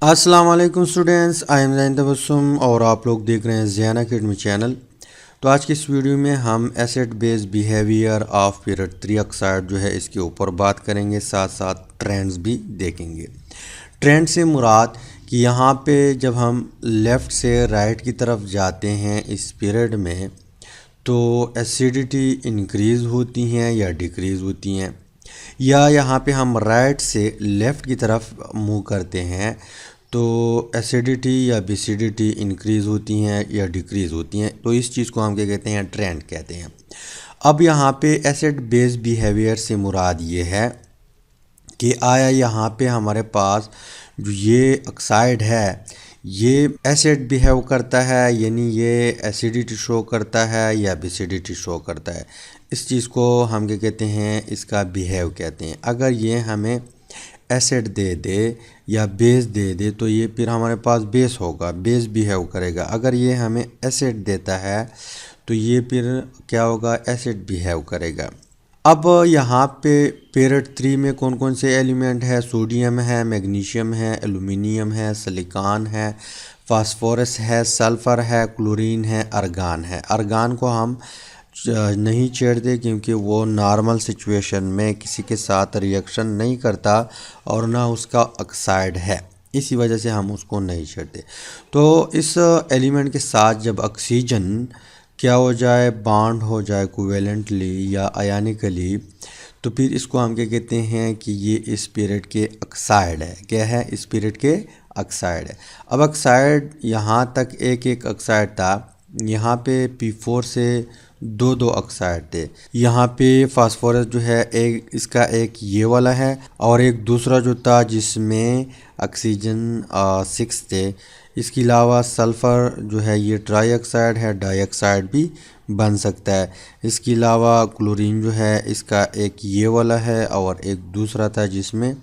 अस्सलाम वालेकुम students, I am ज़ैन तबस्सुम और आप लोग देख रहे हैं ज़ैन अकेडमी चैनल। तो आज की इस वीडियो में हम acid base behaviour of period 3 oxide जो है इसके ऊपर बात करेंगे, साथ साथ ट्रेंड्स भी देखेंगे। ट्रेंड से मुराद कि यहाँ पे जब हम लेफ़्ट से राइट की तरफ जाते हैं इस पीरियड में तो एसिडिटी इंक्रीज़ होती हैं या डिक्रीज़ होती हैं, या यहाँ पे हम राइट से लेफ़्ट की तरफ मूव करते हैं तो एसिडिटी या बेसिडिटी इंक्रीज़ होती हैं या डिक्रीज़ होती हैं। तो इस चीज़ को हम क्या कहते हैं, ट्रेंड कहते हैं। अब यहाँ पे एसिड बेस बिहेवियर से मुराद ये है कि आया यहाँ पे हमारे पास जो ये ऑक्साइड है ये एसिड बिहेव करता है, यानी ये एसिडिटी शो करता है या बेसिडिटी शो करता है। इस चीज़ को हम क्या कहते हैं, इसका बिहेव कहते हैं। अगर ये हमें एसिड दे दे या बेस दे दे तो ये फिर हमारे पास बेस होगा, बेस बिहेव करेगा। अगर ये हमें एसिड देता है तो ये फिर क्या होगा, एसिड बिहेव करेगा। अब यहाँ पे पीरियड 3 में कौन कौन से एलिमेंट है, सोडियम है, मैग्नीशियम है, एल्यूमिनियम है, सिलिकॉन है, फास्फोरस है, सल्फ़र है, क्लोरीन है, अर्गान है। अर्गान को हम नहीं छेड़ते क्योंकि वो नॉर्मल सिचुएशन में किसी के साथ रिएक्शन नहीं करता और ना उसका ऑक्साइड है, इसी वजह से हम उसको नहीं छेड़ते। तो इस एलिमेंट के साथ जब ऑक्सीजन क्या हो जाए, बॉन्ड हो जाए कोवेलेंटली या आयनिकली, तो फिर इसको हम क्या कहते हैं कि ये इस पीरियड के ऑक्साइड है। क्या है, इस पीरियड के ऑक्साइड है। अब ऑक्साइड यहाँ तक एक एक ऑक्साइड था, यहाँ पे P4 से दो दो ऑक्साइड थे। यहाँ पे फास्फोरस जो है एक, इसका एक ये वाला है और एक दूसरा जो था जिसमें ऑक्सीजन 6 थे। इसके अलावा सल्फ़र जो है ये ट्राई ऑक्साइड है, डाइऑक्साइड भी बन सकता है। इसके अलावा क्लोरीन जो है इसका एक ये वाला है और एक दूसरा था जिसमें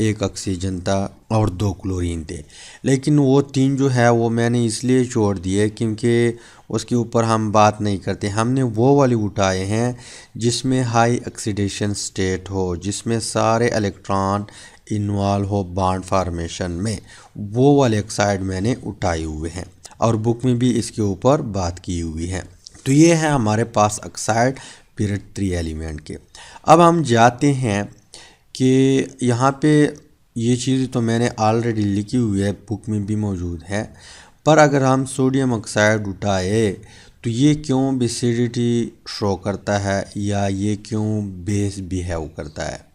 एक ऑक्सीजन था और दो क्लोरीन थे। लेकिन वो तीन जो है वो मैंने इसलिए छोड़ दिए क्योंकि उसके ऊपर हम बात नहीं करते। हमने वो वाले उठाए हैं जिसमें हाई ऑक्सीडेशन स्टेट हो, जिसमें सारे इलेक्ट्रॉन इन्वॉल्व हो बॉन्ड फार्मेशन में, वो वाले ऑक्साइड मैंने उठाए हुए हैं और बुक में भी इसके ऊपर बात की हुई है। तो ये है हमारे पास ऑक्साइड पीरियड 3 एलिमेंट के। अब हम जाते हैं कि यहाँ पे ये चीज़ तो मैंने ऑलरेडी लिखी हुई है, बुक में भी मौजूद है, पर अगर हम सोडियम ऑक्साइड उठाए तो ये क्यों बेसिडिटी शो करता है या ये क्यों बेस बिहेव करता है।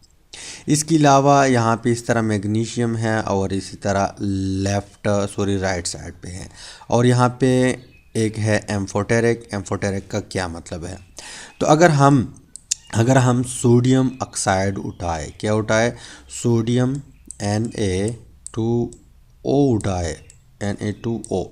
इसके अलावा यहाँ पे इस तरह मैग्नीशियम है और इसी तरह राइट साइड पे है, और यहाँ पे एक है एम्फोटेरिक। एम्फोटेरिक का क्या मतलब है, तो अगर हम सोडियम ऑक्साइड उठाए, क्या उठाए, सोडियम Na2O उठाए, Na2O,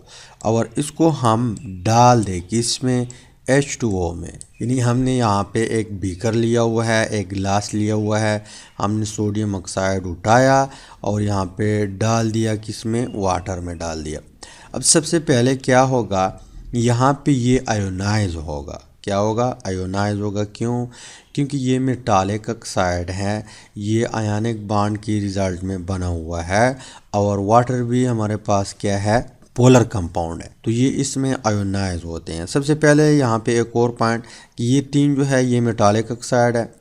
और इसको हम डाल दें किसमें, H2O में। यानी हमने यहाँ पे एक बीकर लिया हुआ है, एक गिलास लिया हुआ है, हमने सोडियम ऑक्साइड उठाया और यहाँ पे डाल दिया, किसमें, वाटर में डाल दिया। अब सबसे पहले क्या होगा, यहाँ पे ये आयोनाइज होगा। क्या होगा, आयोनाइज होगा। क्यों, क्योंकि ये मेटालिक ऑक्साइड है, ये आयनिक बॉन्ड की रिजल्ट में बना हुआ है और वाटर भी हमारे पास क्या है, पोलर कंपाउंड है, तो ये इसमें आयोनाइज होते हैं। सबसे पहले यहाँ पे एक और पॉइंट कि ये तीन जो है ये मेटालिक ऑक्साइड है,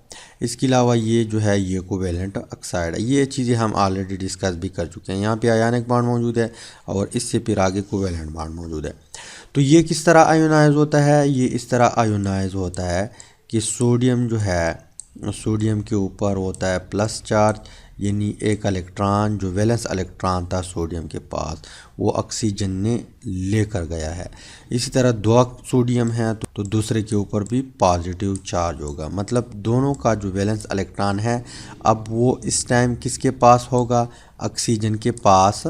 इसके अलावा ये जो है ये कोवेलेंट ऑक्साइड है। ये चीज़ें हम ऑलरेडी डिस्कस भी कर चुके हैं। यहाँ पे आयनिक बॉन्ड मौजूद है और इससे फिर आगे कोवेलेंट बॉन्ड मौजूद है। तो ये किस तरह आयोनाइज होता है, ये इस तरह आयोनाइज होता है कि सोडियम जो है, सोडियम के ऊपर होता है प्लस चार्ज, यानी एक इलेक्ट्रॉन जो वैलेंस इलेक्ट्रॉन था सोडियम के पास वो ऑक्सीजन ने लेकर गया है। इसी तरह दो सोडियम है तो दूसरे के ऊपर भी पॉजिटिव चार्ज होगा, मतलब दोनों का जो वैलेंस इलेक्ट्रॉन है अब वो इस टाइम किसके पास होगा, ऑक्सीजन के पास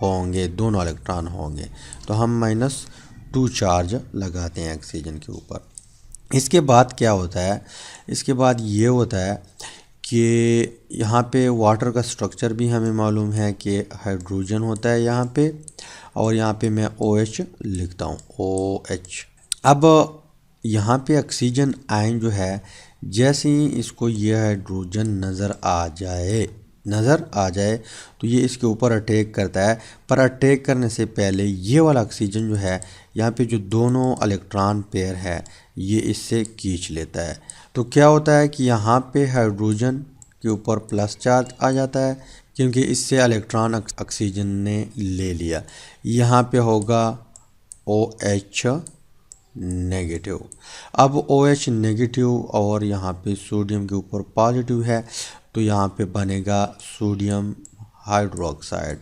होंगे, दोनों इलेक्ट्रॉन होंगे। तो हम -2 चार्ज लगाते हैं ऑक्सीजन के ऊपर। इसके बाद क्या होता है, इसके बाद ये होता है कि यहाँ पे वाटर का स्ट्रक्चर भी हमें मालूम है कि हाइड्रोजन होता है यहाँ पे, और यहाँ पे मैं OH लिखता हूँ, OH। अब यहाँ पे ऑक्सीजन आयन जो है, जैसे ही इसको ये हाइड्रोजन नज़र आ जाए नज़र आ जाए तो ये इसके ऊपर अटैक करता है। पर अटैक करने से पहले ये वाला ऑक्सीजन जो है, यहाँ पे जो दोनों इलेक्ट्रॉन पेयर है ये इससे खींच लेता है। तो क्या होता है कि यहाँ पे हाइड्रोजन के ऊपर प्लस चार्ज आ जाता है, क्योंकि इससे इलेक्ट्रॉन ऑक्सीजन ने ले लिया। यहाँ पे होगा OH नेगेटिव। अब OH नेगेटिव और यहाँ पे सोडियम के ऊपर पॉजिटिव है, तो यहाँ पे बनेगा सोडियम हाइड्रोक्साइड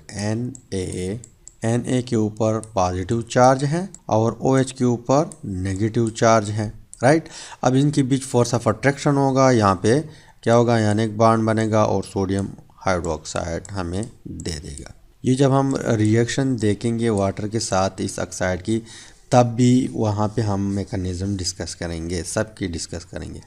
Na के ऊपर पॉजिटिव चार्ज है और OH के ऊपर नेगेटिव चार्ज है, राइट। अब इनके बीच फोर्स ऑफ अट्रैक्शन होगा, यहाँ पे क्या होगा, यानिक बॉन्ड बनेगा और सोडियम हाइड्रोक्साइड हमें दे देगा। ये जब हम रिएक्शन देखेंगे वाटर के साथ इस ऑक्साइड की, तब भी वहाँ पे हम मैकेनिज़्म डिस्कस करेंगे, सबकी डिस्कस करेंगे।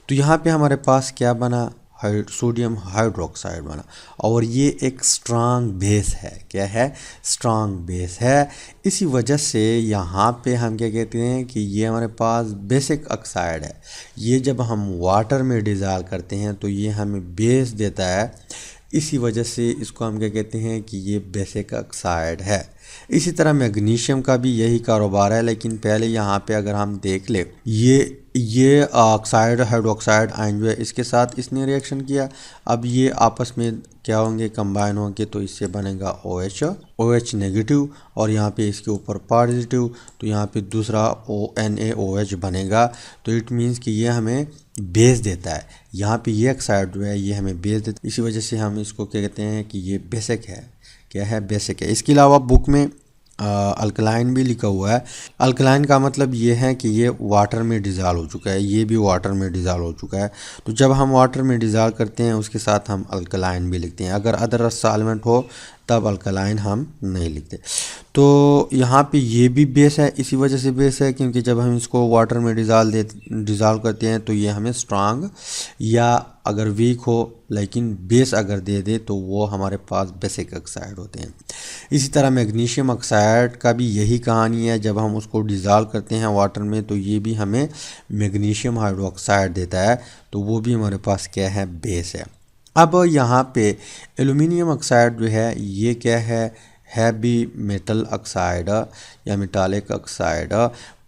तो यहाँ पे हमारे पास क्या बना, सोडियम हाइड्रोक्साइड बना, और ये एक स्ट्रांग बेस है। क्या है, स्ट्रांग बेस है। इसी वजह से यहाँ पे हम क्या कहते हैं कि ये हमारे पास बेसिक ऑक्साइड है। ये जब हम वाटर में डिज़ोल्व करते हैं तो ये हमें बेस देता है, इसी वजह से इसको हम क्या कहते हैं कि ये बेसिक ऑक्साइड है। इसी तरह मैग्नीशियम का भी यही कारोबार है, लेकिन पहले यहाँ पे अगर हम देख ले, ये ऑक्साइड हाइड्रोक्साइड आयन जो है इसके साथ इसने रिएक्शन किया। अब ये आपस में क्या होंगे, कंबाइन होंगे, तो इससे बनेगा OH नेगेटिव और यहाँ पे इसके ऊपर पॉजिटिव, तो यहाँ पे दूसरा NaOH बनेगा। तो इट मीन्स कि ये हमें बेस देता है। यहाँ पे ये ऑक्साइड जो है ये हमें बेस देता है, इसी वजह से हम इसको क्या कहते हैं कि ये बेसिक है। क्या है, बेसिक है। इसके अलावा बुक में अल्कलाइन भी लिखा हुआ है। अल्कलाइन का मतलब ये है कि ये वाटर में डिज़ोल्व हो चुका है, ये भी वाटर में डिज़ोल्व हो चुका है। तो जब हम वाटर में डिज़ोल्व करते हैं उसके साथ हम अल्कलाइन भी लिखते हैं। अगर अदर सॉल्वेंट हो तब अल्कलाइन हम नहीं लिखते। तो यहाँ पे ये भी बेस है, इसी वजह से बेस है क्योंकि जब हम इसको वाटर में डिज़ोल्व करते हैं तो ये हमें स्ट्रांग या अगर वीक हो लेकिन बेस अगर दे दे तो वो हमारे पास बेसिक ऑक्साइड होते हैं। इसी तरह मैग्नीशियम ऑक्साइड का भी यही कहानी है। जब हम उसको डिज़ोल्व करते हैं वाटर में तो ये भी हमें मैग्नीशियम हाइड्रोक्साइड देता है, तो वो भी हमारे पास क्या है, बेस है। अब यहाँ पे एल्यूमिनियम ऑक्साइड जो है ये क्या है भी मेटल ऑक्साइड या मेटालिक ऑक्साइड,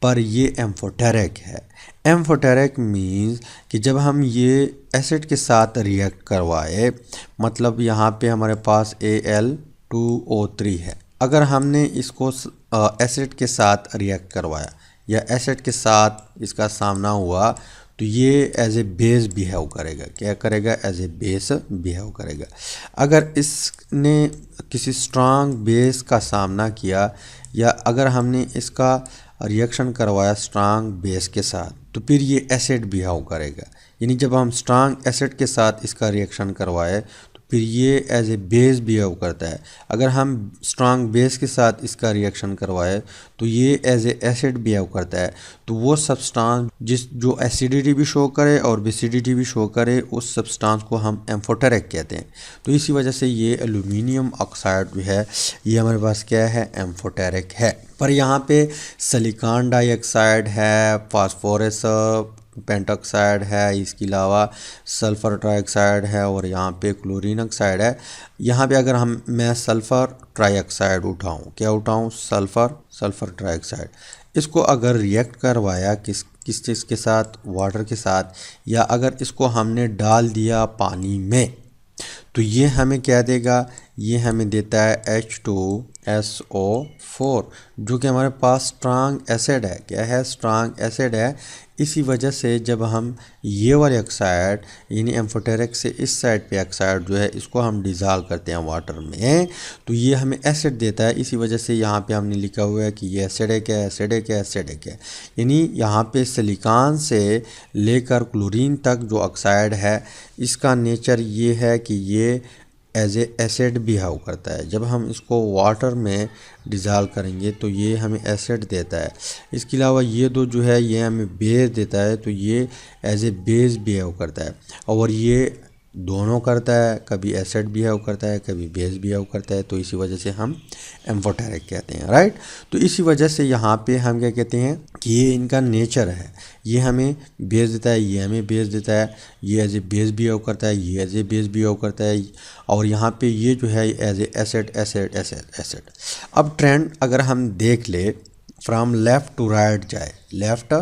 पर ये एम्फोटेरिक है। एम्फोटेरिक मीन्स कि जब हम ये एसिड के साथ रिएक्ट करवाए, मतलब यहाँ पे हमारे पास Al2O3 है, अगर हमने इसको एसिड के साथ रिएक्ट करवाया या एसिड के साथ इसका सामना हुआ तो ये एज ए बेस बिहेव करेगा। क्या करेगा, एज ए बेस बिहेव करेगा। अगर इसने किसी स्ट्रांग बेस का सामना किया या अगर हमने इसका रिएक्शन करवाया स्ट्रांग बेस के साथ तो फिर ये एसिड बिहेव करेगा। यानी जब हम स्ट्रांग एसिड के साथ इसका रिएक्शन करवाए तो फिर ये एज ए बेस बिहेव करता है। अगर हम स्ट्रांग बेस के साथ इसका रिएक्शन करवाए तो ये एज ए एसिड बिहेव करता है। तो वो सब्सटेंस जो एसिडिटी भी शो करे और बेसिडिटी भी शो करे, उस सब्सटेंस को हम एम्फोटेरिक कहते हैं। तो इसी वजह से ये एल्यूमिनियम ऑक्साइड जो है ये हमारे पास क्या है, एम्फोटेरिक है। पर यहाँ पे सिलिकॉन डाइऑक्साइड है, फास्फोरस पेंटॉक्साइड है, इसके अलावा सल्फ़र ट्राइऑक्साइड है और यहाँ पे क्लोरीन ऑक्साइड है। यहाँ पे अगर मैं सल्फ़र ट्राइऑक्साइड उठाऊँ, क्या उठाऊँ, सल्फ़र ट्राइऑक्साइड, इसको अगर रिएक्ट करवाया किस चीज़ के साथ, वाटर के साथ, या अगर इसको हमने डाल दिया पानी में तो ये हमें क्या देगा, ये हमें देता है H2SO4 जो कि हमारे पास स्ट्रांग एसिड है। क्या है, स्ट्रांग एसिड है। इसी वजह से जब हम ये वाले ऑक्साइड यानी एम्फोटेरिक से इस साइड पे ऑक्साइड जो है इसको हम डिज़ोल्व करते हैं वाटर में तो ये हमें एसिड देता है। इसी वजह से यहाँ पे हमने लिखा हुआ है कि ये एसिडिक है, एसिडिक है, एसिडिक है। यानी यहाँ पे सिलिकॉन से लेकर क्लोरीन तक जो ऑक्साइड है इसका नेचर ये है कि ये एज ए एसिड बिहेव करता है। जब हम इसको वाटर में डिज़ोल्व करेंगे तो ये हमें एसिड देता है। इसके अलावा ये दो जो है ये हमें बेस देता है, तो ये एज ए बेस बिहेव करता है। और ये दोनों करता है, कभी एसिड बिहेव करता है, कभी बेस बिहेव करता है, तो इसी वजह से हम एम्फोटेरिक कहते हैं, राइट। तो इसी वजह से यहाँ पे हम क्या कहते हैं कि ये इनका नेचर है, ये हमें बेस देता है, ये हमें बेस देता है, ये एज ए बेस बिहेव करता है, ये एज ए बेस बिहेव करता है, और यहाँ पे ये जो है as a acid acid acid acid. अब ट्रेंड अगर हम देख ले, फ्रॉम लेफ़्ट टू राइट जाए, लेफ़्ट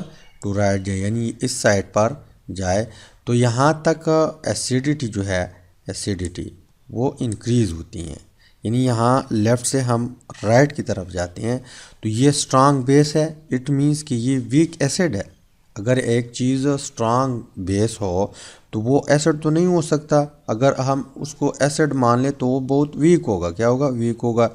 टू राइट जाए, यानी इस साइड पर जाए, तो यहाँ तक एसिडिटी जो है, एसिडिटी वो इंक्रीज़ होती हैं। यानी यहाँ लेफ़्ट से हम राइट की तरफ जाते हैं तो ये स्ट्रांग बेस है, इट मीन्स कि ये वीक एसिड है। अगर एक चीज़ स्ट्रांग बेस हो तो वो एसिड तो नहीं हो सकता, अगर हम उसको एसिड मान लें तो वो बहुत वीक होगा। क्या होगा? वीक होगा।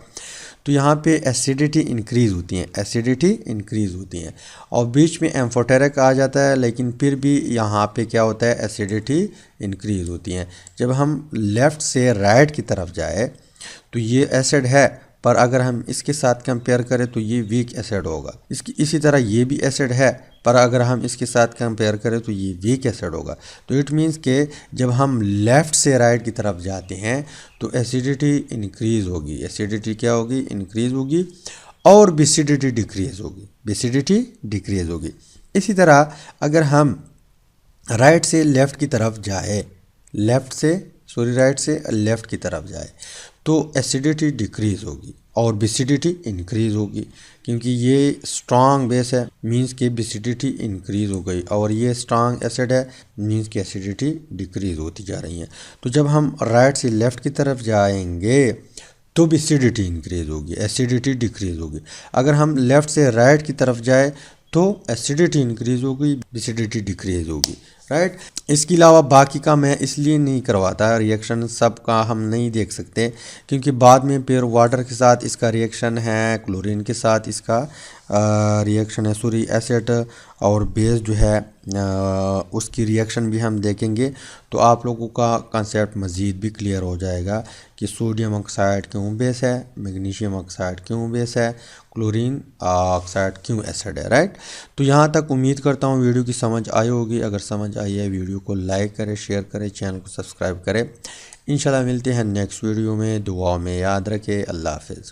तो यहाँ पे एसिडिटी इंक्रीज़ होती हैं, एसिडिटी इंक्रीज़ होती हैं, और बीच में एम्फोटेरिक आ जाता है, लेकिन फिर भी यहाँ पे क्या होता है, एसिडिटी इंक्रीज़ होती हैं। जब हम लेफ़्ट से राइट की तरफ जाए तो ये एसिड है, पर अगर हम इसके साथ कंपेयर करें तो ये वीक एसिड होगा। इसी तरह ये भी एसिड है, पर अगर हम इसके साथ कंपेयर करें तो ये वीक एसिड होगा। तो इट मीन्स कि जब हम लेफ़्ट से राइट की तरफ जाते हैं तो एसिडिटी इंक्रीज़ होगी, एसिडिटी क्या होगी? इंक्रीज़ होगी, और बेसिडिटी डिक्रीज़ होगी, बेसिडिटी डिक्रीज़ होगी। इसी तरह अगर हम राइट से लेफ़्ट की तरफ जाए, राइट से लेफ़्ट की तरफ जाए तो एसिडिटी डिक्रीज़ होगी और बेसिडिटी इंक्रीज़ होगी, क्योंकि ये स्ट्रांग बेस है, मींस कि बेसिडिटी इंक्रीज़ हो गई, और ये स्ट्रांग एसिड है, मींस कि एसिडिटी डिक्रीज़ होती जा रही है। तो जब हम राइट से लेफ़्ट की तरफ जाएंगे तो बेसिडिटी इंक्रीज़ होगी, एसिडिटी डिक्रीज़ होगी। अगर हम लेफ़्ट से राइट की तरफ जाए तो एसिडिटी इंक्रीज़ होगी, बेसिडिटी डिक्रीज़ होगी, राइट। इसके अलावा बाकी का मैं इसलिए नहीं करवाता, रिएक्शन सब का हम नहीं देख सकते, क्योंकि बाद में फिर वाटर के साथ इसका रिएक्शन है, क्लोरीन के साथ इसका रिएक्शन है, सॉरी एसिड और बेस जो है उसकी रिएक्शन भी हम देखेंगे, तो आप लोगों का कंसेप्ट मज़ीद भी क्लियर हो जाएगा कि सोडियम ऑक्साइड क्यों बेस है, मैग्नीशियम ऑक्साइड क्यों बेस है, क्लोरीन ऑक्साइड क्यों एसिड है, राइट। तो यहाँ तक उम्मीद करता हूँ वीडियो की समझ आई होगी। अगर समझ आई है वीडियो को लाइक करें, शेयर करें, चैनल को सब्सक्राइब करें। इंशाल्लाह मिलते हैं नेक्स्ट वीडियो में। दुआओं में याद रखें। अल्लाह हाफ़िज़।